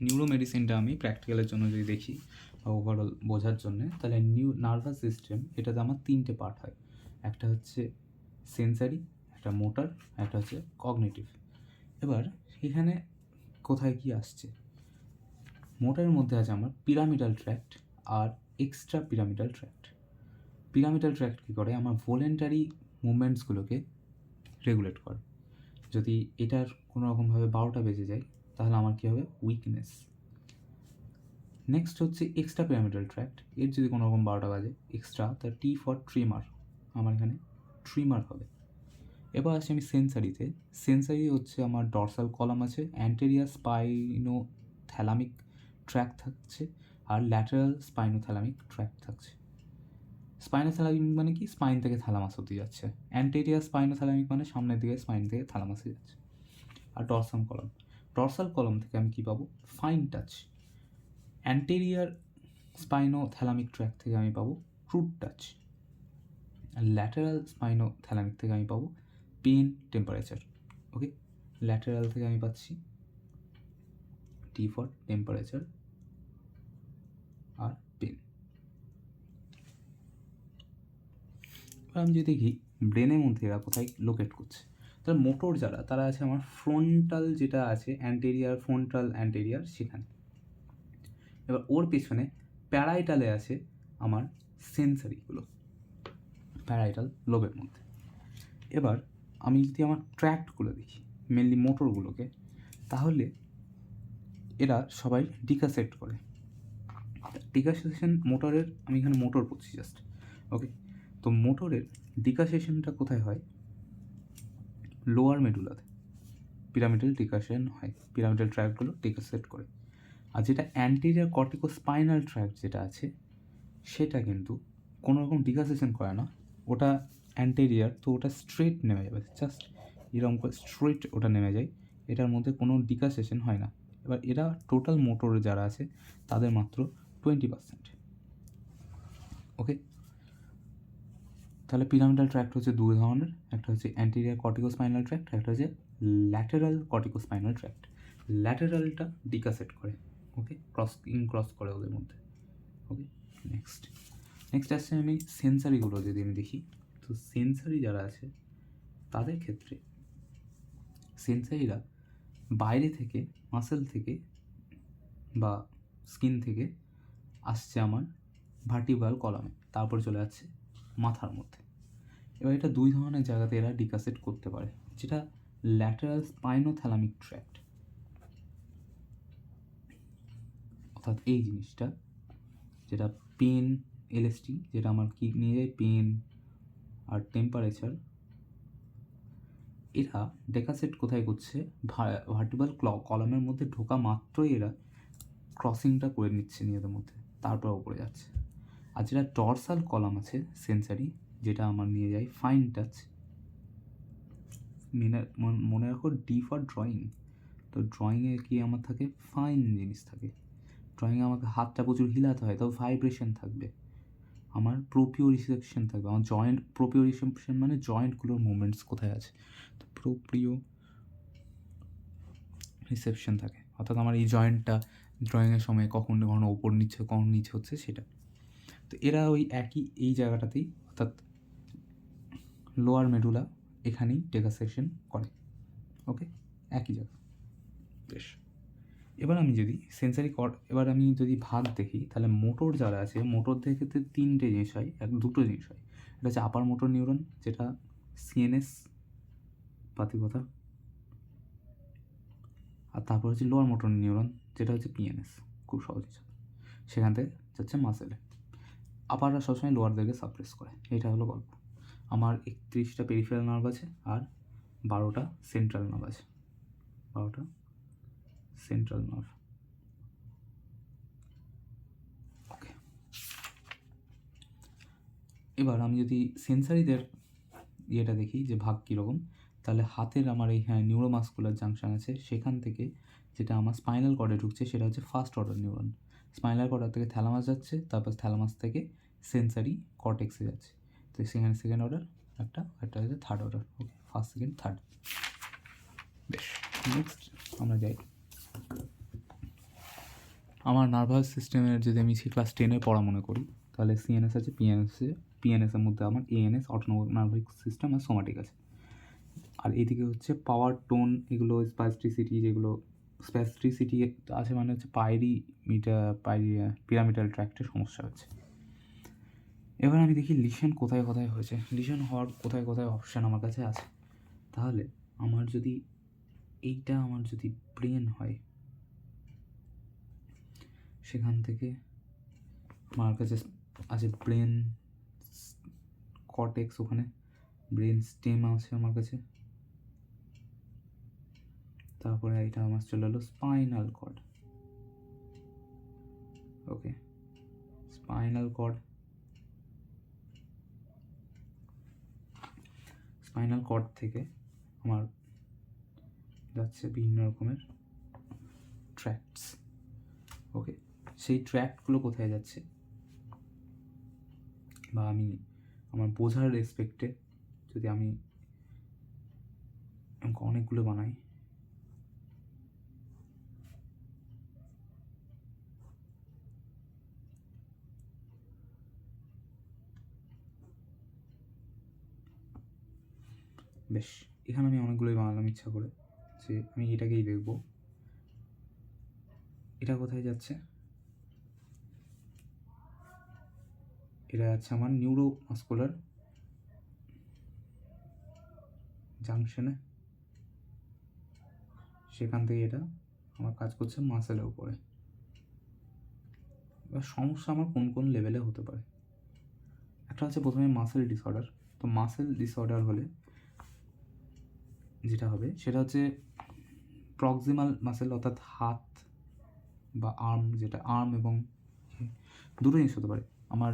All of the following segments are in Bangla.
নিউরোমেডিসিনটা আমি প্র্যাকটিক্যালের জন্য যদি দেখি বা ওভারঅল বোঝার জন্যে, তাহলে নার্ভাস সিস্টেম এটাতে আমার 3টে পার্ট হয়। একটা হচ্ছে সেন্সারি, একটা মোটর, একটা হচ্ছে কগনিটিভ। এবার এখানে কোথায় কি আসছে, মোটরের মধ্যে আছে আমার পিরামিডাল ট্র্যাক্ট আর extra pyramidal tract. Pyramidal tract কী করে, আমার ভলেন্টারি মুভমেন্টসগুলোকে রেগুলেট করে। যদি এটার কোনো রকমভাবে 12টা বেজে যায় তাহলে আমার কী হবে, উইকনেস। নেক্সট হচ্ছে এক্সট্রা পিরামিডাল ট্র্যাক্ট, এর যদি কোনো রকম 12টা বাজে এক্সট্রা, তার টি ফর ট্রিমার, আমার এখানে ট্রিমার হবে। এবার আসছি আমি সেন্সারিতে। সেন্সারি হচ্ছে আমার ডরসাল কলাম আছে, অ্যান্টেরিয়ার স্পাইনোথ্যালামিক ট্র্যাক্ট থাকছে আর ল্যাটারাল স্পাইনোথ্যালামিক ট্র্যাক্ট থাকছে। স্পাইনোথ্যালামিক মানে কি, স্পাইন থেকে থ্যালামাস অব্দি যাচ্ছে। অ্যান্টেরিয়ার স্পাইনোথ্যালামিক মানে সামনের দিকে স্পাইন থেকে থ্যালামাসে যাচ্ছে। আর ডরসাল কলাম থেকে আমি কী পাবো, ফাইন টাচ। অ্যান্টেরিয়ার স্পাইনোথ্যালামিক ট্র্যাক্ট থেকে আমি পাবো রুট টাচ। আর ল্যাটারাল স্পাইনোথ্যালামিক থেকে আমি পাবো পেন টেম্পারেচার। ওকে, ল্যাটারাল থেকে আমি পাচ্ছি টি ফর টেম্পারেচার আর পেন। আমি যদি দেখি ব্রেনের মধ্যে এরা কোথায় লোকেট করছে, তাহলে মোটর যারা তারা আছে আমার ফ্রন্টাল, যেটা আছে অ্যান্টেরিয়ার, ফ্রন্টাল অ্যান্টেরিয়ার সেখানে। এবার ওর পেছনে প্যারাইটালে আছে আমার সেন্সারিগুলো, প্যারাইটাল লোবের মধ্যে। এবার আমি যদি আমার ট্র্যাক্টগুলো দেখি, মেনলি মোটরগুলোকে, তাহলে এরা সবাই ডিকাসেট করে। ডিকাসেশন মোটরের, আমি এখানে মোটর পড়ছি জাস্ট, ওকে। তো মোটরের ডিকাসেশনটা কোথায় হয়, লোয়ার মেডুলাতে পিরামিডাল ডিকাসেশন হয়, পিরামিডাল ট্র্যাক্টগুলো ডিকাসেট করে। আর যেটা অ্যান্টেরিয়ার কর্টিকোস্পাইনাল ট্র্যাক্ট যেটা আছে, সেটা কিন্তু কোনো রকম ডিকাসেশন করে না, ওটা অ্যান্টেরিয়ার, তো ওটা স্ট্রেট নেমে যাবে, জাস্ট এরকম করে স্ট্রেট ওটা নেমে যায়, এটার মধ্যে কোনো ডিকাসেশন হয় না। এবার এরা টোটাল মোটর যারা আছে তাদের মাত্র 20%। ওকে, তাহলে পিরামিডাল ট্র্যাক্ট হচ্ছে দুই ধরনের, একটা হচ্ছে অ্যান্টেরিয়ার কর্টিকোস্পাইনাল ট্র্যাক্ট, একটা হচ্ছে ল্যাটেরাল কর্টিকোস্পাইনাল ট্র্যাক্ট। ল্যাটেরালটা ডিকাসেট করে, ওকে, ক্রস করে ওদের মধ্যে। ওকে, নেক্সট আসছে আমি সেন্সারিগুলো যদি আমি দেখি, তো সেন্সারি যারা আছে তাদের ক্ষেত্রে সেন্সারিরা বাইরে থেকে, মাসেল থেকে বা স্কিন থেকে আসছে আমার ভার্টিব্রাল কলামে, তারপর চলে যাচ্ছে মাথার মধ্যে। এবার এটা দুই ধরনের জায়গাতে এরা ডিকাসেট করতে পারে, যেটা ল্যাটারাল স্পাইনোথ্যালামিক ট্র্যাক্ট, অর্থাৎ এই জিনিসটা যেটা পেন, এলএসটি, যেটা আমার কি নিয়ে যায়, পেন আর টেম্পারেচার, এরা ডেকাসেট কোথায় করছে, ভার্টিব্রাল কলামের মধ্যে ঢোকা মাত্রই এরা ক্রসিংটা করে নিচ্ছে নিজেদের মধ্যে, তারপর উপরে যাচ্ছে। আর যেটা ডরসাল কলাম আছে সেন্সারি, যেটা আমার নিয়ে যায় ফাইন টাচ, মনে রাখো ডি ফর ড্রয়িং। তো ড্রয়িংয়ে কি আমার থাকে, ফাইন জিনিস থাকে। ড্রয়িংয়ে আমাকে হাতটা প্রচুর হিলাতে হয়, তাও ভাইব্রেশন থাকবে। আমার প্রোপিও রিসেপশন থাকবে, আমার জয়েন্ট, প্রোপিও রিসেপশন মানে জয়েন্টগুলোর মুভমেন্টস কোথায় আছে, তো প্রোপ্রিও রিসেপশন থাকে, অর্থাৎ আমার এই জয়েন্টটা ড্রয়িংয়ের সময় কখন কখনো ওপর নিচে, কখন নিচে হচ্ছে সেটা। তো এরা ওই একই এই জায়গাটাতেই, অর্থাৎ লোয়ার মেডুলা এখানেই ডেকাসেশন করে। ওকে, একই জায়গা। বেশ, এবার আমি যদি এবার আমি যদি ভাগ দেখি, তাহলে মোটর যারা আছে, মোটরদের ক্ষেত্রে 3টে জিনিস হয়, দুটো জিনিস হয়। এটা হচ্ছে আপার মোটর নিউরন, যেটা সিএনএস পাতি কথা, আর তারপর হচ্ছে লোয়ার মোটর নিউরন, যেটা হচ্ছে পিএনএস, খুব সহজ হিসাবে, সেখান থেকে যাচ্ছে মাসেলে। আপাররা সবসময় লোয়ারদেরকে সাপ্রেস করে, এটা হলো গল্প। আমার 31টা পেরিফেরাল নার্ভ আছে আর 12টা সেন্ট্রাল নার্ভ আছে, 12টা সেন্ট্রাল নার্ভ। ওকে, এবার আমি যদি সেন্সারিদের ইয়েটা দেখি যে ভাগ কীরকম, তাহলে হাতের আমার এইখানে নিউরোমাস্কুলার জাংশন আছে, সেখান থেকে যেটা আমার স্পাইনাল কর্ডে ঢুকছে সেটা হচ্ছে first order neuron. Spinal cord থেকে থ্যালামাস যাচ্ছে, তারপর থ্যালামাস থেকে সেন্সারি কর্টেক্সে যাচ্ছে, তো সেখানে সেকেন্ড অর্ডার একটা হচ্ছে থার্ড অর্ডার। ওকে, ফার্স্ট, সেকেন্ড, থার্ড। বেশ, নেক্সট আমরা যাই আমার নার্ভাস সিস্টেমের যদি আমি ক্লাস 10-এ পড়া মনে করি, তাহলে সিএনএস আছে, পিএনএসের মধ্যে আমার এএনএস, অটোনমিক নার্ভাস সিস্টেম আর সোমাটিক আছে। আর এদিকে হচ্ছে পাওয়ার, টোন, এগুলো স্প্যাস্টিসিটি, যেগুলো স্প্যাস্টিসিটি আছে মানে হচ্ছে পিরামিডাল ট্র্যাক্টের সমস্যা হচ্ছে। এবার আমি দেখি লিশন কোথায় কোথায় হয়েছে, লিশন হওয়ার কোথায় কোথায় অপশান আমার কাছে আছে। তাহলে আমার যদি এইটা আমার যদি ব্রেন হয়, সেখান থেকে আমার কাছে আছে ব্রেন কর্টেক্স, ওখানে ব্রেন স্টেম আছে আমার কাছে। তারপরে এটা আমার চলে এলো স্পাইনাল কর্ড। ওকে, স্পাইনাল কর্ড থেকে আমার যাচ্ছে বিভিন্ন রকমের ট্র্যাক্টস। ওকে, সেই ট্র্যাক্টগুলো কোথায় যাচ্ছে, বা আমি আমার বোঝার রেসপেক্টে যদি আমি অনেকগুলো বানাই, বেশ, এখানে আমি অনেকগুলোই বানালাম ইচ্ছা করে, যে আমি এটাকেই দেখব। এটা কোথায় যাচ্ছে, এটা যাচ্ছে আমার নিউরোমাস্কুলার জাংশনে, সেখান থেকে এটা আমার কাজ করছে মাসেলের উপরে। এবার সমস্যা আমার কোন কোন লেভেলে হতে পারে, একটা হচ্ছে প্রথমে মাসেল ডিসঅর্ডার। তো মাসেল ডিসঅর্ডার হলে যেটা হবে সেটা হচ্ছে প্রক্সিমাল মাসেল, অর্থাৎ হাত বা আর্ম, যেটা আর্ম এবং দুটো জিনিস হতে পারে। আমার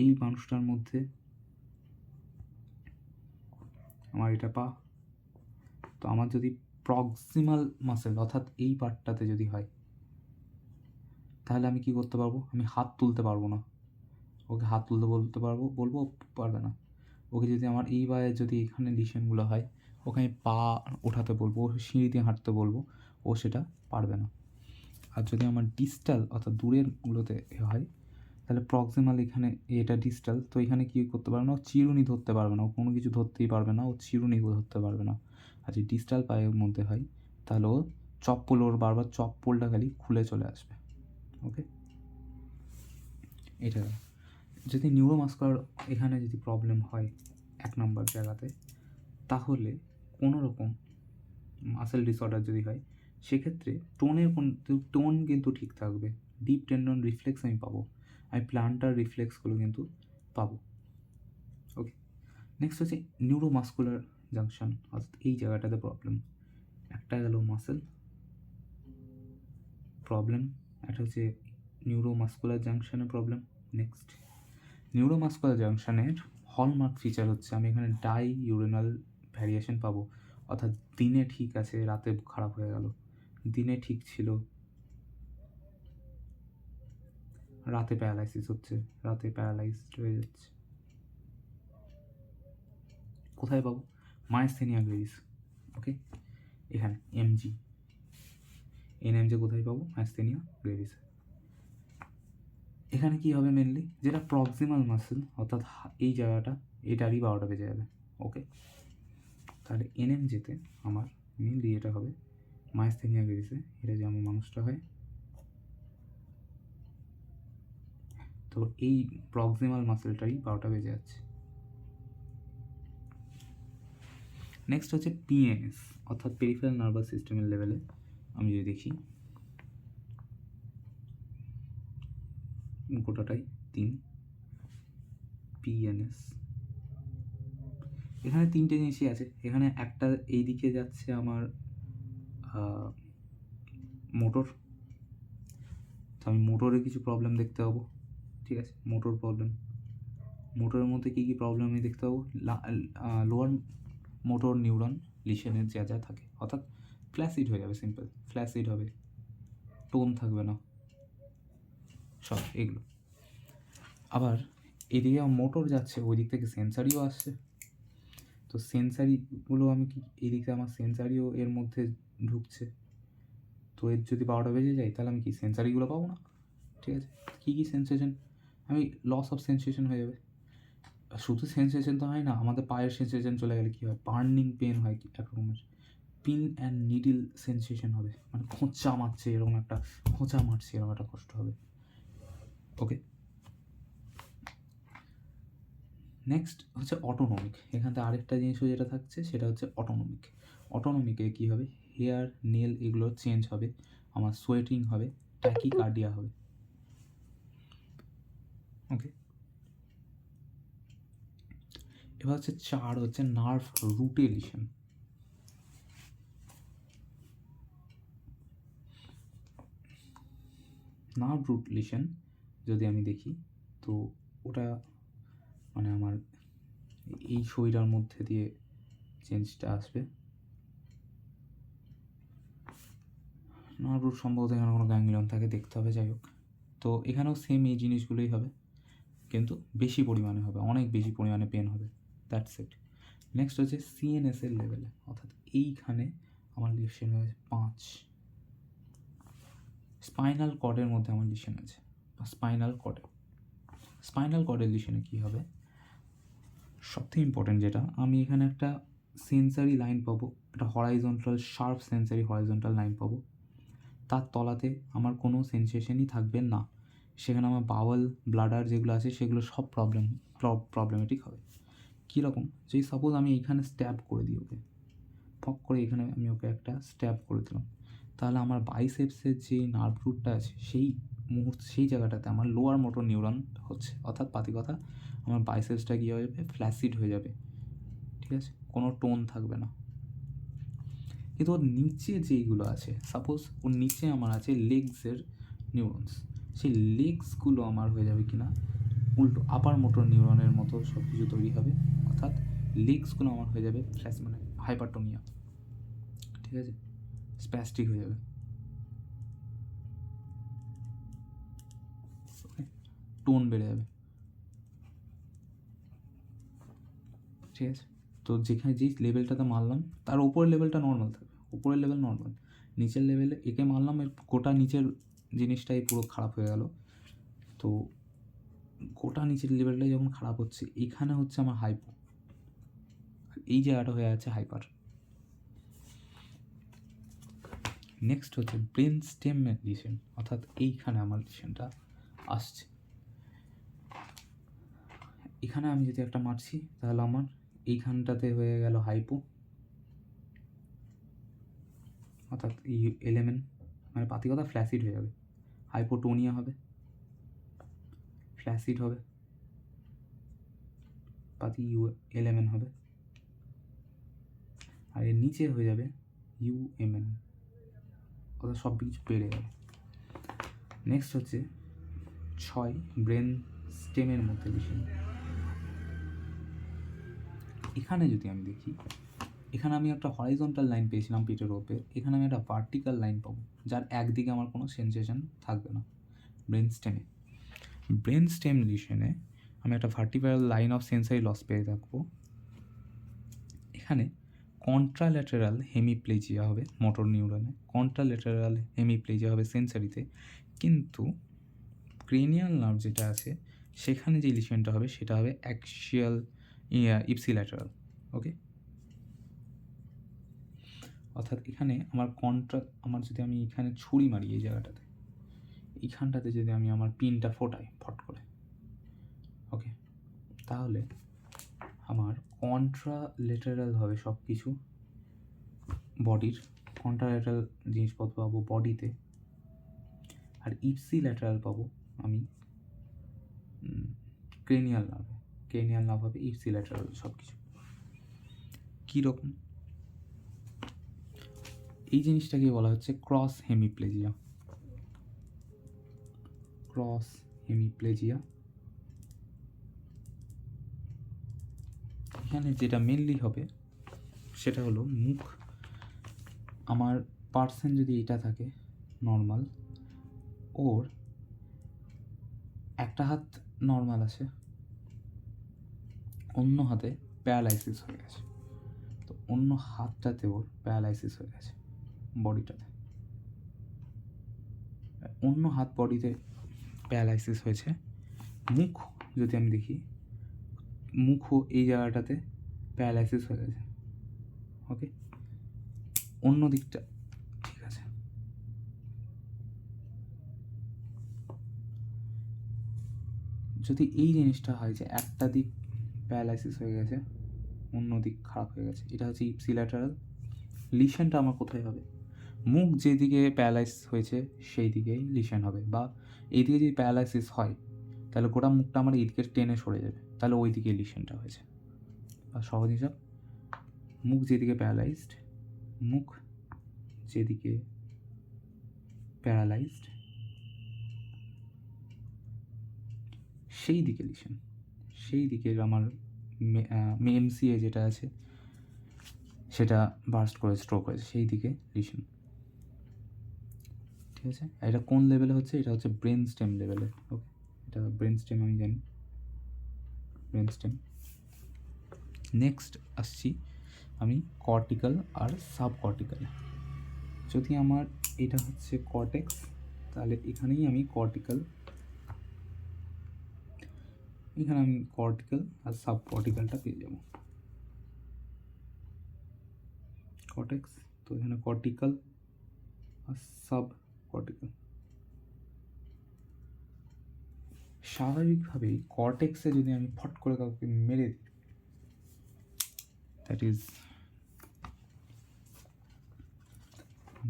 এই মানুষটার মধ্যে আমার এটা পা, তো আমার যদি প্রক্সিমাল মাসেল অর্থাৎ এই পার্টটাতে যদি হয়, তাহলে আমি কি করতে পারবো, আমি হাত তুলতে পারবো না, ওকে হাত তুলতে বলবো পারবে না। ওকে যদি আমার এই বায়ে যদি এখানে লিশনগুলো হয়, ওকে আমি পা ওঠাতে বলবো, সিঁড়ি দিয়ে হাঁটতে বলবো, ও সেটা পারবে না। আর যদি আমার ডিস্টাল অর্থাৎ দূরেরগুলোতে হয়, তাহলে প্রক্সিমাল এখানে এটা ডিস্টাল, তো এখানে কী করতে পারবে না, ও চিরুনি ধরতে পারবে না, ও কোনো কিছু ধরতেই পারবে না, ও চিরুনি ধরতে পারবে না। আর যদি ডিস্টাল পায়ের মধ্যে হয়, তাহলে ও চপ্পল, ওর বারবার চপ্পলটা খালি খুলে চলে আসবে। ওকে, এটা যদি নিউরোমাস্কুলার এখানে যদি প্রবলেম হয় 1 নম্বর জায়গাতে, তাহলে কোনো রকম মাসেল ডিসঅর্ডার যদি হয়, সেক্ষেত্রে টোন কিন্তু ঠিক থাকবে, ডিপ টেন্ডন রিফ্লেক্স আমি পাবো, আমি প্লান্টার রিফ্লেক্সগুলো কিন্তু পাবো। ওকে, নেক্সট হচ্ছে নিউরোমাস্কুলার জাংশন, অর্থাৎ এই জায়গাটাতে প্রবলেম। একটা গেল মাসেল প্রবলেম, একটা হচ্ছে নিউরোমাস্কুলার জাংশনের প্রবলেম। নেক্সট, নিউরোমাস্কুলার জাংশনের হলমার্ক ফিচার হচ্ছে আমি এখানে ডাই ইউরেনাল ভ্যারিয়েশন পাবো, অর্থাৎ দিনে ঠিক আছে, রাতে খারাপ হয়ে গেল, দিনে ঠিক ছিল, রাতে প্যারালাইসিস হচ্ছে, রাতে প্যারালাইজড হয়ে যাচ্ছে। কোথায় পাবো, মাইস্থেনিয়া গ্রেভিস। ওকে, এখানে এমজি এনএমজি কোথায় পাবো, মাইস্থেনিয়া গ্রেভিস। এখানে কি হবে মেনলি, যেটা প্রক্সিমাল মাসেল অর্থাৎ এই জায়গাটা, এটারই 12টা বেজে যাবে। ওকে, তাহলে এনএমজিতে আমার মেনলি এটা হবে মাইস্থেনিয়া গ্রেভিসে, এটা যেমন মানুষটা হয়, তো এই প্রক্সিমাল মাসেলটারই 12টা বেজে যাচ্ছে। নেক্সট হচ্ছে পিএনএস, অর্থাৎ পেরিফেরাল নার্ভাস সিস্টেমের লেভেলে আমি যদি দেখি, গোটাটাই 3 পিএনএস। এখানে 3টে জিনিসই আছে, এখানে একটা এই দিকে যাচ্ছে আমার মোটর, তো আমি মোটরে কিছু প্রবলেম দেখতে পাবো। ঠিক আছে, মোটর প্রবলেম, মোটরের মধ্যে কী কী প্রবলেম আমি দেখতে পাবো, লোয়ার মোটর নিউরন লিশনের যা যা থাকে, অর্থাৎ ফ্ল্যাসিড হয়ে যাবে, সিম্পল ফ্ল্যাসিড হবে, টোন থাকবে না, সব এগুলো। আবার এদিকে মোটর যাচ্ছে, ওই দিক থেকে সেন্সারিও আসছে, তো সেন্সারিগুলো আমি কি, এদিকে আমার সেন্সারিও এর মধ্যে ঢুকছে, তো এর যদি 12টা বেজে যায় তাহলে আমি কি সেন্সারিগুলো পাবো না? ঠিক আছে, কী কী সেন্সেশন, আমি লস অফ সেন্সেশন হয়ে যাবে। শুধু সেন্সেশন তো হয় না, আমাদের পায়ের সেন্সেশন চলে গেলে কী হয়, বার্নিং পেন হয় এক রকমের, পিন অ্যান্ড নিডল সেন্সেশন হবে, মানে খোঁচা মারছে এরকম একটা, খোঁচা মারছে এরকম একটা কষ্ট হবে। ওকে, নেক্সট হচ্ছে অটোনমিক। এখান থেকে আরেকটা জিনিসও যেটা থাকছে সেটা হচ্ছে অটোনমিক। অটোনমিকে কী হবে, হেয়ার নেল এগুলো চেঞ্জ হবে, আমার সোয়েটিং হবে, ট্যাকিকার্ডিয়া হবে। ওকে, এবার হচ্ছে 4 হচ্ছে নার্ভ রুটেলিশন। নার্ভ রুটেলিশন যদি আমি দেখি তো ওটা মানে আমার এই শরীরের মধ্যে দিয়ে চেঞ্জটা আসবে। নার্ভ রুট সম্ভবত এখানে কোনো গ্যাংলিয়ন থাকে, দেখতে হবে, যাই হোক। তো এখানেও সেম এই জিনিসগুলোই হবে, কিন্তু বেশি পরিমাণে হবে, অনেক বেশি পরিমাণে পেন হবে, দ্যাটস ইট। নেক্সট হচ্ছে সিএনএসের লেভেলে, অর্থাৎ এইখানে আমার লিশন হয়েছে 5। স্পাইনাল কর্ডের মধ্যে আমার লিশন আছে, স্পাইনাল কর্ডের লিশনে কী হবে, সবথেকে ইম্পর্টেন্ট যেটা, আমি এখানে একটা সেন্সারি লাইন পাবো, একটা horizontal sharp sensory horizontal line পাবো, তার তলাতে আমার কোনো সেন্সেশনই থাকবে না, সেখানে আমার বাওয়াল ব্লাডার যেগুলো আছে সেগুলো সব প্রবলেমেটিক হবে। কীরকম, যেই সাপোজ আমি এইখানে স্ট্যাব করে দিই ওকে, ফক করে এখানে আমি ওকে একটা স্ট্যাব করে দিলাম, তাহলে আমার বাইসেপসের যে নার্ভ রুটটা আছে সেই সেই জায়গাটাতে আমার লোয়ার মোটর নিউরন হচ্ছে, অর্থাৎ পাতি কথা আমার বাইসেপসটা কী হয়ে যাবে, ফ্ল্যাসিড হয়ে যাবে, ঠিক আছে, কোনো টোন থাকবে না। কিন্তু ওর নিচে যেইগুলো আছে, সাপোজ ওর নিচে আমার আছে লেগসের নিউরনস, সেই লেগসগুলো আমার হয়ে যাবে কি না উল্টো আপার মোটর নিউরনের মতো সব কিছু তৈরি হবে, অর্থাৎ লেগসগুলো আমার হয়ে যাবে মানে হাইপারটোনিয়া, ঠিক আছে, স্প্যাস্টিক হয়ে যাবে, টোন বেড়ে যাবে, ঠিক আছে। তো যেখানে যেই লেভেলটাতে মারলাম তার ওপরের লেভেলটা নর্মাল থাকবে, উপরের লেভেল নর্মাল, নিচের লেভেলে একে মারলাম, এর গোটা নিচের জিনিসটাই পুরো খারাপ হয়ে গেল। তো গোটা নিচের লেভেলটাই যখন খারাপ হচ্ছে, এখানে হচ্ছে আমার হাইপো, এই জায়গাটা হয়ে আছে হাইপার। নেক্সট হচ্ছে ব্রেন স্টেম লিশন, অর্থাৎ এইখানে আমার লিশনটা আসছে, এখানে আমি যদি একটা মারছি তাহলে আমার এইখানটাতে হয়ে গেল হাইপো, অর্থাৎ এই এলেমেন্ট মানে পাতি কথা ফ্ল্যাসিড হয়ে যাবে, হাইপোটোনিয়া হবে, ফ্ল্যাসিড হবে, পাতি এলেমেন্ট হবে, আর এর নিচে হয়ে যাবে ইউএমএন, অর্থাৎ সব কিছু বেড়ে যাবে। নেক্সট হচ্ছে 6 ব্রেন স্টেমের মধ্যে লিশন। এখানে যদি আমি দেখি, এখানে আমি একটা হরাইজন্টাল লাইন পেয়েছিলাম পিঠের ওপরে, এখানে আমি একটা ভার্টিক্যাল লাইন পাবো যার একদিকে আমার কোনো সেন্সেশন থাকবে না। ব্রেন স্টেম লিশনে আমি একটা vertical line of sensory loss পেয়ে থাকবো। এখানে কন্ট্রাল্যাটেরাল হেমিপ্লেজিয়া হবে মোটর নিউরনে, কন্ট্রাল্যাটেরাল হেমিপ্লেজিয়া হবে সেন্সারিতে, কিন্তু ক্রেনিয়াল নার্ভ যেটা আছে সেখানে যে লিশনটা হবে সেটা হবে অ্যাক্সিয়াল ইপসিল্যাটারাল। ওকে, অর্থাৎ এখানে আমার যদি আমি এখানে ছুরি মারি এই জায়গাটাতে, এইখানটাতে যদি আমি আমার পিনটা ফোটাই ফট করে, ওকে, তাহলে আমার কন্ট্রালেটারাল হবে সব কিছু, বডির কন্ট্রালেটারাল জিনিসপত্র পাবো বডিতে, আর ইপসিল্যাটারাল পাবো আমি ক্রেনিয়াল নার্ভ হবে ইপসিল্যাটারাল সব কিছু। কীরকম, এই জিনিসটাকে বলা হচ্ছে ক্রস হেমিপ্লেজিয়া। এখানে যেটা মেনলি হবে সেটা হলো মুখ, আমার পার্সন যদি এটা থাকে নর্মাল, ওর একটা হাত নর্মাল আছে, অন্য হাতে প্যারালাইসিস হয়ে গেছে, তো অন্য হাতটাতে ওর প্যারালাইসিস হয়ে গেছে বডিটাতে, অন্য হাত বডিতে প্যারালাইসিস হয়েছে। মুখ যদি আমি দেখি, মুখও এই জায়গাটাতে প্যারালাইসিস হয়ে গেছে। ওকে, অন্য দিকটা ঠিক আছে। যদি এই জিনিসটা হয় যে একটা দিক প্যারালাইসিস হয়ে গেছে, অন্য দিক খারাপ হয়ে গেছে, এটা হচ্ছে ইপসিল্যাটারাল। লিশনটা আমার কোথায় হবে? মুখ যেদিকে প্যারালাইসিস হয়েছে সেই দিকেই লিশন হবে, বা এইদিকে যদি প্যারালাইসিস হয় তাহলে গোটা মুখটা আমার এইদিকে টেনে সরে যাবে, তাহলে ওই দিকে লিশনটা হয়েছে। বা সহজ হিসাব, মুখ যেদিকে প্যারালাইজড, মুখ যেদিকে প্যারালাইজড সেই দিকে লিশন, সেই দিকের আমার এমসিএ যেটা আছে সেটা বার্স্ট করে স্ট্রোক হয়েছে, সেই দিকে লিশন। ঠিক আছে, এটা কোন লেভেলে হচ্ছে? এটা হচ্ছে ব্রেন স্টেম লেভেলে। ওকে, এটা ব্রেন স্টেম আমি জানি, ব্রেন স্টেম। নেক্সট আসছি আমি কর্টিক্যাল আর সাবকর্টিক্যালে। যদি আমার এটা হচ্ছে কর্টেক্স, তাহলে এখানেই আমি কর্টিক্যাল, এখানে আমি কর্টিক্যাল আর সাবকর্টিক্যালটা পেয়ে যাব। কর্টেক্স, তো এখানে কর্টিক্যাল আর সাবকর্টিক্যাল। স্বাভাবিকভাবেই কর্টেক্সে যদি আমি ফট করে কাউকে মেরে দিই, দ্যাট ইজ,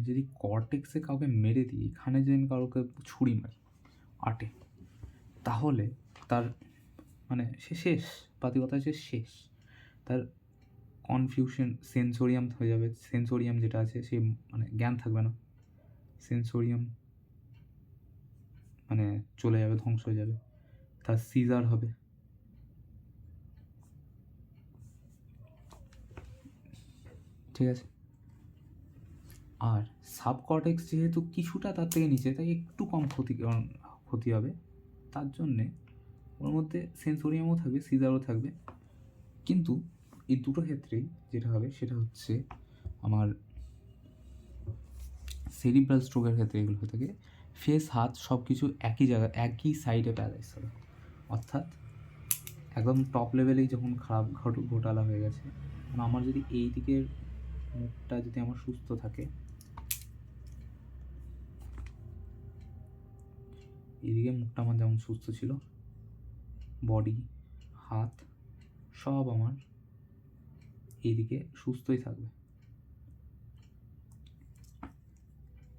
যদি কর্টেক্সে কাউকে মেরে দিই, এখানে যদি আমি কাউকে ছুরি মারি আটে, তাহলে তার মানে সে শেষ, বাকি কথা হচ্ছে শেষ। তার কনফিউশন, সেন্সোরিয়াম হয়ে যাবে, সেন্সোরিয়াম যেটা আছে সে মানে জ্ঞান থাকবে না, সেন্সোরিয়াম মানে চলে যাবে, ধ্বংস হয়ে যাবে, তার সিজার হবে। ঠিক আছে, আর সাবকর্টেক্স যেহেতু কিছুটা তার থেকে নিচে, তাই একটু কম ক্ষতি হবে, তার জন্যে ওর মধ্যে সেন্সোরিয়ামও থাকবে, সিজারও থাকবে। কিন্তু এই দুটো ক্ষেত্রেই যেটা হবে সেটা হচ্ছে আমার সেরিব্রাল স্ট্রোকের ক্ষেত্রে এগুলো হয়ে থাকে, ফেস, হাত সব কিছু একই জায়গায়, একই সাইডে প্যারালাইজ হবে। অর্থাৎ একদম টপ লেভেলেই যখন খারাপ ঘোটালা হয়ে গেছে, কারণ আমার যদি এই দিকের মুখটা যদি আমার সুস্থ থাকে, এইদিকে মুখটা আমার যেমন সুস্থ ছিল, বডি, হাত সব আমার এইদিকে সুস্থই থাকবে।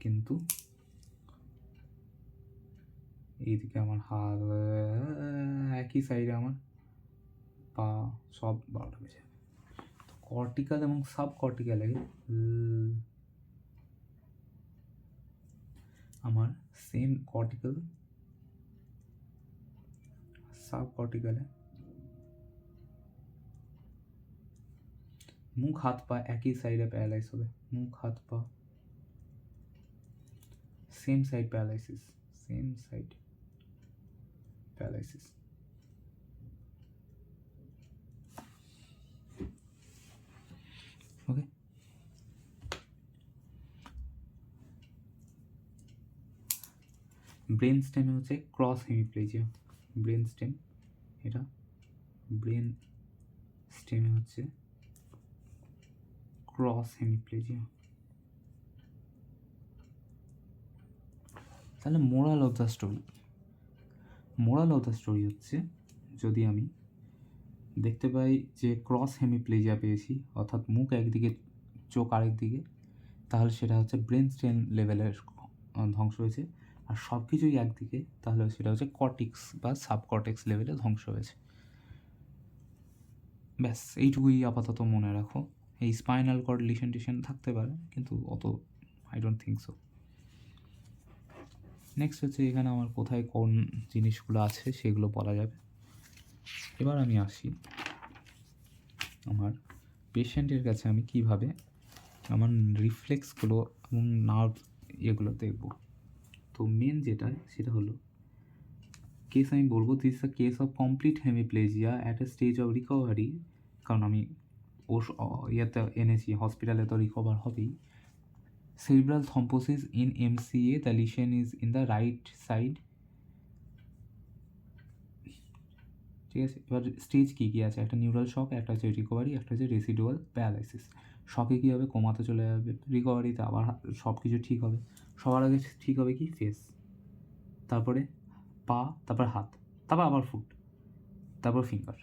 কিন্তু এইদিকে আমার হাত, একই সাইডে আমার পা, সব 12টা বেজে যাবে। তো কর্টিক্যাল এবং সাব কর্টিক্যালে আমার সেম কর্টিক্যাল, সাব কর্টিক্যালে মুখ, হাত, পা একই সাইডে প্যারালাইজ হবে, মুখ, হাত, পা same side paralysis, same side paralysis. Okay, brain স্টেমে হচ্ছে ক্রস হেমিপ্লেজিয়া, ব্রেন স্টেম, এটা ব্রেন স্টেমে হচ্ছে ক্রস হেমিপ্লেজিয়া। তাহলে মোরাল অফ দ্য স্টোরি হচ্ছে, যদি আমি দেখতে পাই যে ক্রস হেমিপ্লেজিয়া পেয়েছি, অর্থাৎ মুখ একদিকে চোখ আরেক দিকে, তাহলে সেটা হচ্ছে ব্রেন স্টেম লেভেলের ধ্বংস হয়েছে। আর সব কিছুই একদিকে, তাহলে সেটা হচ্ছে কর্টিক্স বা সাবকর্টেক্স লেভেলে ধ্বংস হয়েছে। ব্যাস এইটুকুই আপাতত মনে রাখো। এই স্পাইনাল কর্ড লিশন টিশন থাকতে পারে, কিন্তু অত I don't think so. Next হচ্ছে এখানে আমার কোথায় কোন জিনিসগুলো আছে সেগুলো বলা যাবে। এবার আমি আসি আমার পেশেন্টের কাছে আমি কিভাবে আমার রিফ্লেক্সগুলো এবং নার্ভ এগুলো দেখব। তো মেন যেটা সেটা হলো কেস, আমি বলবো this is a case of complete hemiplegia at a stage of recovery, কারণ আমি ইয়েতে এনেছি, হসপিটালে তো রিকভার হবেই। cerebral thrombosis in MCA, the lesion is in the right side. ঠিক আছে, এবার স্টেজ কী কী আছে, একটা নিউরাল শক, একটা হচ্ছে রিকভারি, একটা হচ্ছে রেসিডুয়াল প্যারালাইসিস। শকে কী হবে, কোমাতে চলে যাবে, রিকভারিতে আবার সব কিছু ঠিক হবে। সবার আগে ঠিক হবে কি, ফেস, তারপরে পা, তারপর হাত, তারপর আবার ফুট, তারপর ফিঙ্গার,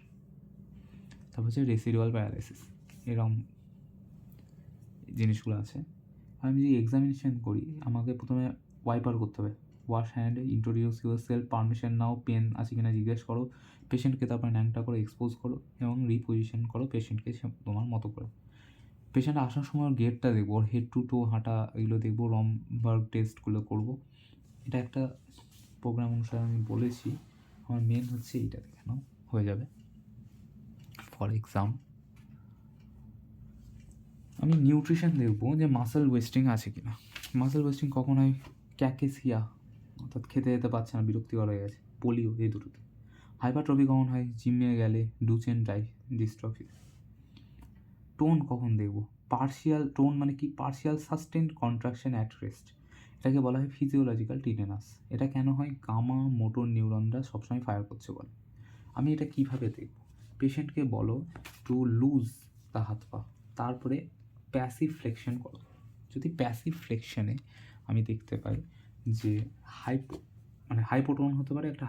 তারপর হচ্ছে রেসিডুয়াল প্যারালাইসিস। এরকম জিনিসগুলো আছে। আমি যদি এক্সামিনেশন করি, আমাকে প্রথমে ওয়াইপার করতে হবে, wash hand, introduce yourself, permission নাও, পেন আছে কিনা জিজ্ঞেস করো, পেশেন্টকে তারপর ন্যাংটা করে এক্সপোজ করো এবং রিপোজিশন করো পেশেন্টকে তোমার মতো করে। পেশেন্ট আসার সময় ওর গেটটা দেখবো, ওর হেড টু টো হাঁটা এগুলো দেখবো, রমবার্গ টেস্টগুলো করবো। এটা একটা প্রোগ্রাম অনুসারে আমি বলেছি, আমার মেন হচ্ছে এইটা দেখে নাও, হয়ে যাবে। ফর এক্সাম আমি নিউট্রিশন দেখবো যে মাসেল ওয়েস্টিং আছে কি না। মাসেল ওয়েস্টিং কখন হয়, ক্যাকেসিয়া অর্থাৎ খেতে যেতে পারছে না, বিরক্তিকর হয়ে গেছে, পোলিও, এই দুটোতে। হাইপারট্রফি কখন হয়, জিমে গেলে, ডুচেন ডিস্ট্রফি। টোন কখন দেখবো, পার্শিয়াল টোন মানে কি, partial sustained contraction at rest, এটাকে বলা হয় ফিজিওলজিক্যাল টিটেনাস। এটা কেন হয়, গামা মোটর নিউরনরা সবসময় ফায়ার করছে বলে। আমি এটা কীভাবে দেখব, পেশেন্টকে বলো টু লুজ দা হাত পা, তারপরে প্যাসিভ ফ্লেকশন করো। যদি প্যাসিভ ফ্লেকশনে আমি দেখতে পাই যে হাইপো, মানে হাইপোটোন হতে পারে, একটা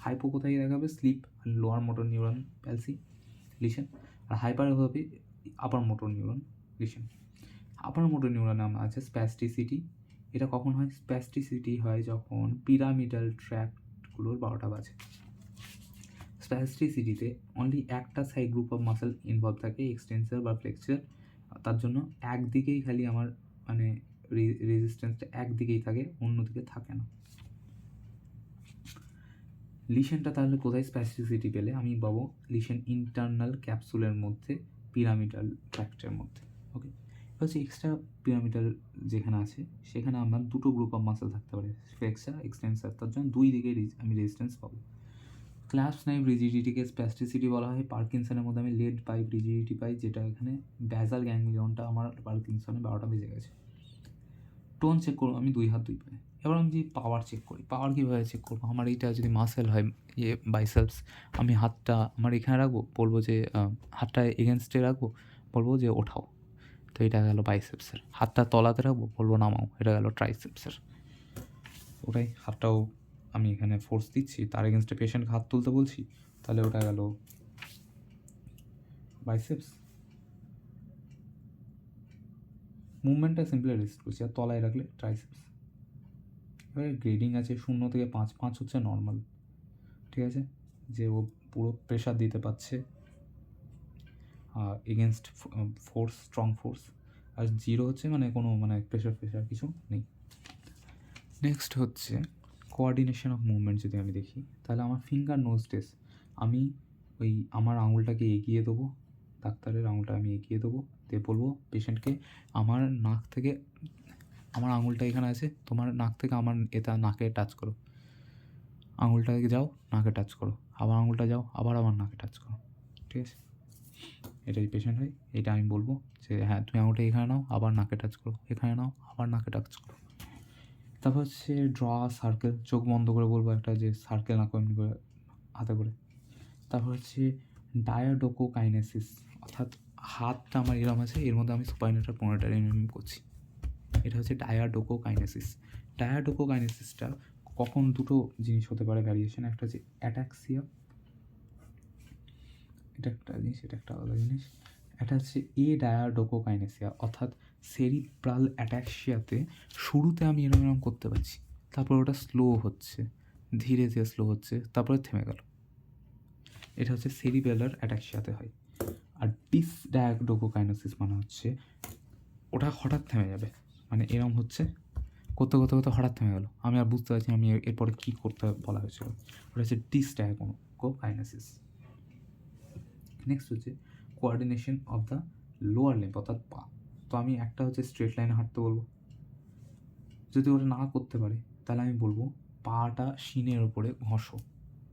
হাইপো কোথায় দেখাবে, slip, lower motor neuron palsy lesion, আর হাইপার হবে upper motor neuron lesion. Upper motor neuron নাম আছে স্প্যাস্টিসিটি। এটা কখন হয়, স্প্যাস্টিসিটি হয় যখন পিরামিডাল ট্র্যাক্টগুলোর 12টা বাজে। স্প্যাস্টিসিটিতে অনলি একটা side group of muscle involve থাকে, এক্সটেন্সার বা ফ্লেক্সার। তার জন্য একদিকেই খালি আমার মানে রেজিস্ট্যান্সটা একদিকেই থাকে, অন্যদিকে থাকে না। লিশনটা তাহলে কোথায় স্প্যাস্টিসিটি পেলে আমি পাবো, লিশন ইন্টারনাল ক্যাপসুলের মধ্যে, পিরামিডাল ট্র্যাক্টের মধ্যে। ওকে, হচ্ছে এক্সট্রা পিরামিডাল যেখানে আছে সেখানে আমার দুটো গ্রুপ অফ মাসেল থাকতে পারে, ফ্লেক্সার, এক্সটেন্সার, তার জন্য দুই দিকে আমি রেজিস্ট্যান্স পাবো। ক্ল্যাস্প নাইভ রিজিডিটিকে স্প্যাস্টিসিটি বলা হয়। পার্কিনসনের মধ্যে আমি লেড পাইপ রিজিডিটি পাই, যেটা এখানে ব্যাজাল গ্যাংলিয়নটা আমার পার্কিনসনে 12টা বেজে গেছে। টোন চেক করবো আমি 2 হাত 2 পায়ে। এবার আমি যদি পাওয়ার চেক করি, পাওয়ার কীভাবে চেক করবো, আমার এইটা যদি মাসেল হয় বাইসেপস, আমি হাতটা আমার এখানে রাখবো, বলবো যে হাতটা এগেনস্টে রাখবো, বলবো যে ওঠাও, তো এটা গেল বাইসেপসের। হাতটা তলাতে রাখবো, বলবো নামাও, এটা গেল ট্রাইসেপসের। ওটাই, হাতটাও আমি এখানে ফোর্স দিচ্ছি, তার এগেনস্টে পেশেন্টকে হাত তুলতে বলছি, তাহলে ওটা গেল বাইসেপস। মুভমেন্টটা সিম্পলি রেস্ট করছি, আর তলায় রাখলে ট্রাইসেপস। এবারে গ্রেডিং আছে 0 থেকে 5, 5 হচ্ছে নর্মাল, ঠিক আছে, যে ও পুরো প্রেশার দিতে পারছে এগেনস্ট ফোর্স, স্ট্রং ফোর্স। আর 0 হচ্ছে মানে কোনো মানে প্রেশার কিছু নেই। নেক্সট হচ্ছে কোঅর্ডিনেশন অফ মুভমেন্ট। যদি আমি দেখি তাহলে আমার ফিঙ্গার নোজ টেস্ট, আমি ওই আমার আঙুলটাকে এগিয়ে দেবো, ডাক্তারের আঙুলটা আমি এগিয়ে দেবো, দিয়ে বলবো পেশেন্টকে আমার নাক থেকে, আমার আঙুলটা এখানে আছে, তোমার নাক থেকে আমার এটা নাকে টাচ করো, আঙুলটাকে যাও নাকে টাচ করো, আবার আঙুলটা যাও, আবার আমার নাকে টাচ করো, ঠিক আছে। এটাই পেশেন্ট হয়, এটা আমি বলবো যে হ্যাঁ তুমি আঙুলটা এখানে নাও, আবার নাকে টাচ করো, এখানে নাও, আবার নাকে টাচ করো। তারপর হচ্ছে ড্র সার্কেল, চোখ বন্ধ করে বলবো একটা যে সার্কেল আঁকো এমনি করে হাতে করে। তারপর হচ্ছে ডায়াডোকোকাইনেসিস, অর্থাৎ হাতটা আমার এরম আছে, এর মধ্যে আমি সুপাইনেটার পোনেটার এমএম করছি, এটা হচ্ছে ডায়াডোকোকাইনেসিস। ডায়াডোকোকাইনেসিসটা কখন দুটো জিনিস হতে পারে ভ্যারিয়েশন, একটা হচ্ছে অ্যাটাক্সিয়া, এটা একটা জিনিস, এটা একটা আলাদা জিনিস। এটা হচ্ছে ডায়াডোকোকাইনেসিয়া, অর্থাৎ সেরিব্রাল অ্যাটাক্সিয়াতে শুরুতে আমি এরকম করতে পারছি, তারপর ওটা স্লো হচ্ছে, ধীরে ধীরে স্লো হচ্ছে, তারপরে থেমে গেল। এটা হচ্ছে সেরিবেলার অ্যাটাক্সিয়াতে হয়। আর ডিসডায়াডোকোকাইনেসিস মানে হচ্ছে ওটা হঠাৎ থেমে যাবে, মানে এরকম হচ্ছে, করতে করতে করতে হঠাৎ থেমে গেলো, আমি আর বুঝতে পারছি আমি এরপরে কী করতে বলা হয়েছিল। ওটা হচ্ছে ডিসডায়াগোকাইনেসিস। নেক্সট হচ্ছে coordination of the lower limb, অর্থাৎ পা। তো আমি একটা হচ্ছে স্ট্রেট লাইনে হাঁটতে বলবো, যদি ওটা না করতে পারে তাহলে আমি বলবো পাটা শিনের ওপরে ঘষো।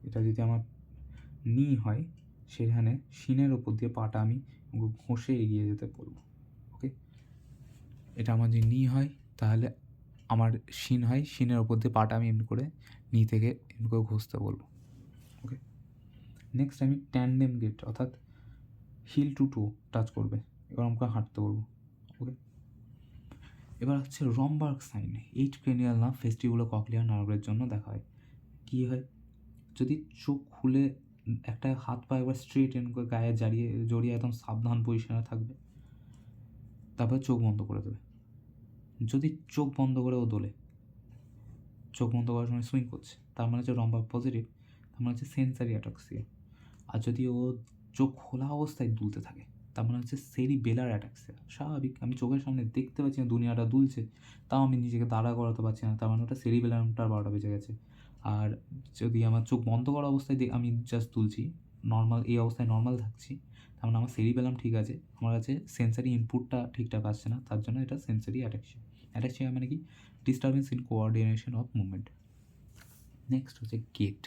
এটা যদি আমার নি হয় সেখানে শিনের ওপর দিয়ে পাটা আমি ঘষে এগিয়ে যেতে বলবো। ওকে, এটা আমার যদি নি হয় তাহলে আমার শিন হয়, শিনের ওপর দিয়ে পাটা আমি এমনি করে নি থেকে এমনি করে ঘষতে বলবো। ওকে, নেক্সট আমি ট্যান্ডেম গেট অর্থাৎ হিল টু টো টাচ করবে, এবার আমাকে হাঁটতে বলবো। ওকে, এবার হচ্ছে রমবার্গ সাইন। 8 ক্রেনিয়াল নার্ভ ভেস্টিবুলো কক্লিয়ার নার্ভের জন্য দেখা হয়। কী হয়, যদি চোখ খুলে একটা হাত পা একবার স্ট্রেট এন করে গায়ে জড়িয়ে একদম সাবধান পজিশনে থাকবে, তারপর চোখ বন্ধ করে দেবে। যদি চোখ বন্ধ করে ও দোলে, চোখ বন্ধ করার সময় সুইং করছে, তার মানে হচ্ছে রমবার্গ পজিটিভ, তার মানে হচ্ছে সেন্সারি অ্যাটাক্সিয়া। আর যদি ও চোখ খোলা অবস্থায় দুলতে থাকে, তার মানে হচ্ছে সেরিবেলার অ্যাটাক্সিয়া। স্বাভাবিক, আমি চোখের সামনে দেখতে পাচ্ছি না দুনিয়াটা দুলছে, তাও আমি নিজেকে দাঁড়া করাতে পারছি না, তার মানে ওটা সেরিবেলামটার 12টা বেজে গেছে। আর যদি আমার চোখ বন্ধ করা অবস্থায় আমি জাস্ট তুলছি, নর্মাল এই অবস্থায় নর্মাল থাকছি, তার মানে আমার সেরিবেলাম ঠিক আছে, আমার কাছে সেন্সারি ইনপুটটা ঠিকঠাক আসছে না, তার জন্য এটা সেন্সারি অ্যাটাক্সিয়া। অ্যাটাক্সিয়া মানে কি, disturbance in coordination of movement. Next হচ্ছে গেট।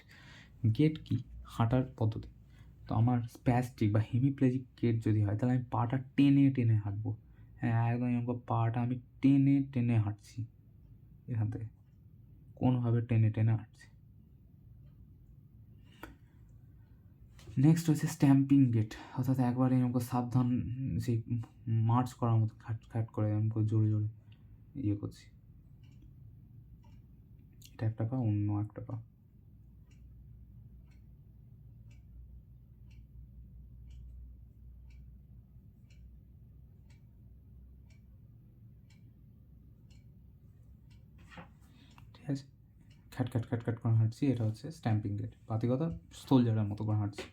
গেট কি, হাঁটার পদ্ধতি। তো আমার স্প্যাস্টিক বা হেমিপ্লেজিক গেট যদি হয়, তাহলে আমি পাটা টেনে টেনে হাঁটবো। হ্যাঁ, একদম এরকম পাটা আমি টেনে টেনে হাঁটছি, এখান থেকে কোনোভাবে টেনে টেনে হাঁটছি। নেক্সট হচ্ছে স্ট্যাম্পিং গেট, অর্থাৎ একবারে এরকম সাবধান, সেই মার্চ করার মতো খাট খাট করে এরকম জোরে জোরে ইয়ে করছি। এটা একটা পা, অন্য একটা পা। ঠিক আছে, খ্যাট খ্যাট খ্যাট খ্যাট করে হাঁটছি, এটা হচ্ছে স্ট্যাম্পিং গেট, পাতিকতা সোলজারের মতো করে হাঁটছি।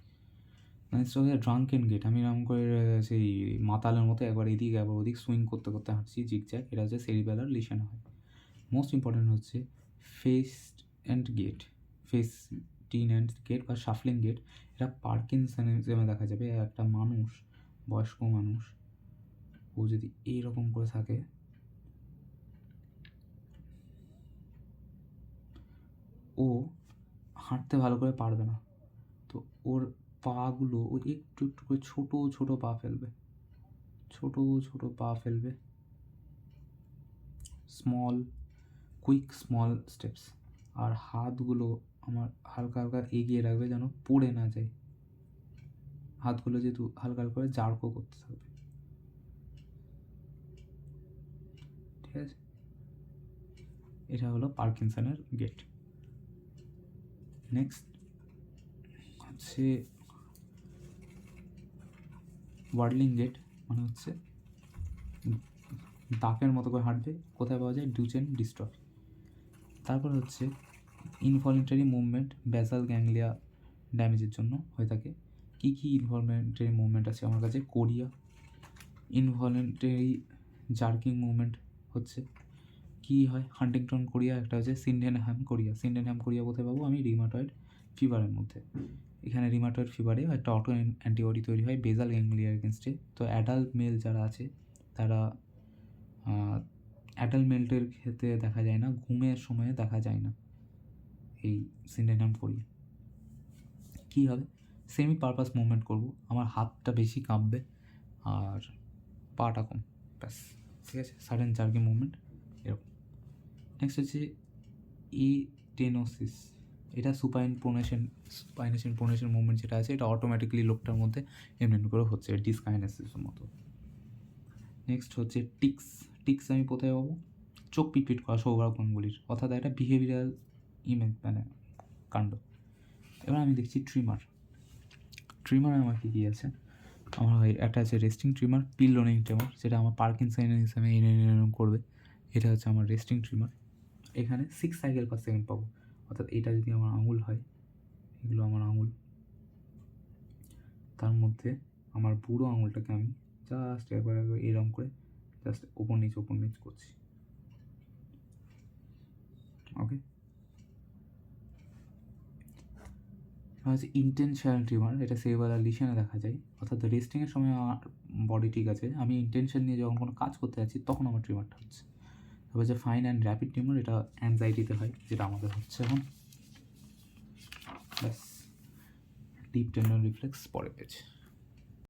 নেক্সট হচ্ছে ড্রাঙ্কেন গেট, আমি এরকম করে সেই মাতালের মতো একবার এদিক একবার ওদিক সুইং করতে করতে হাঁটছি জিগজ্যাগ, এটা হচ্ছে সেরিবেলার লিশন হয়। মোস্ট ইম্পর্টেন্ট হচ্ছে festinant gait, festinant gait বা শাফলিং গেট। এটা পার্কিনসনিজমে দেখা যাবে। একটা মানুষ, বয়স্ক মানুষ, ও যদি এইরকম করে থাকে, ও হাঁটতে ভালো করে পারবে না, তো ওর পাগুলো ও একটু একটু করে ছোটো ছোটো পা ফেলবে, ছোটো ছোটো পা ফেলবে, স্মল কুইক স্মল স্টেপস। আর হাতগুলো আমার হালকা হালকা এগিয়ে রাখবে যেন পড়ে না যায়, হাতগুলো যেহেতু হালকা হালকা করে জার্কও করতে থাকবে। ঠিক আছে, এটা হলো পার্কিনসনের গেট। নেক্সট হচ্ছে ওয়ার্ডলিং গেট, মানে হচ্ছে দাকের মতো করে হাঁটবে, কোথায় পাওয়া যায়, ডুচেন ডিস্ট্রফি। তারপর হচ্ছে ইনভলিন্টারি মুভমেন্ট বেসাল গ্যাংলিয়া ড্যামেজের জন্য হয়ে থাকে। কী কী ইনভলিন্টারি মুভমেন্ট আছে আমার কাছে, কোরিয়া। ইনভলিন্টারি জার্কিং মুভমেন্ট হচ্ছে কী হয়, হান্টিংটন কোরিয়া, একটা হচ্ছে সিন্ডেনহ্যাম কোরিয়া। সিন্ডেনহ্যাম কোরিয়া কোথায় পাবো, আমি রিমাটয়েড ফিভারের মধ্যে। এখানে রিমাটয়েড ফিভারে একটা অটো অ্যান্টিবডি তৈরি হয় বেসাল গ্যাংলিয়ার এগেনস্টে। তো অ্যাডাল্ট মেল যারা আছে তারা, অ্যাডাল্ট মেলটের ক্ষেত্রে দেখা যায় না, ঘুমের সময়ে দেখা যায় না এই সিন্ডেনহ্যাম কোরিয়া। কী হবে, সেমি পারপাস মুভমেন্ট করবো, আমার হাতটা বেশি কাঁপবে আর পাটা কম, ব্যাস। ঠিক আছে, সাডেন জার্কি মুভমেন্ট এরকম। নেক্সট হচ্ছে টেনোসিস। এটা সুপাইনেশন প্রোনেশন মুভমেন্ট যেটা আছে, এটা অটোমেটিক্যালি লোকটার মধ্যে এমনি করে হচ্ছে, ডিসকাইনেসিসের মতো। নেক্সট হচ্ছে টিক্স। টিক্স আমি কোথায় পাবো, চোখ পিটপিট করা সৌভাগ্যগুলির, অর্থাৎ একটা বিহেভিয়ারাল ইমেজ মানে কাণ্ড। এবার আমি দেখছি ট্রিমার। ট্রিমার আমার কী কী আছে, আমার একটা আছে রেস্টিং ট্রিমার, পিল রোলিং ট্রিমার, যেটা আমার পার্কিনসন হিসাবে এরকম করবে, এটা হচ্ছে আমার রেস্টিং ট্রিমার। এখানে 6 সাইকেল পার সেকেন্ড পাবো, অর্থাৎ এটা যদি আমার আঙুল হয়, এগুলো আমার আঙুল, তার মধ্যে আমার বুড়ো আঙুলটাকে আমি জাস্ট একবার এরকম করে জাস্ট ওপর নিচ করছি। ওকে, হচ্ছে ইন্টেনশনাল ট্রিমার, এটা সেরিবেলার লিশনে দেখা যায়, অর্থাৎ রেস্টিংয়ের সময় আমার বডি ঠিক আছে, আমি ইন্টেনশন নিয়ে যখন কোনো কাজ করতে যাচ্ছি তখন আমার ট্রিমারটা হচ্ছে। তারপর যে ফাইন অ্যান্ড র্যাপিড ট্রিমার, এটা অ্যাংজাইটিতে হয়, যেটা আমাদের হচ্ছে এখন। ব্যাস, ডিপ টেন্ডন রিফ্লেক্স পরে পেয়েছে।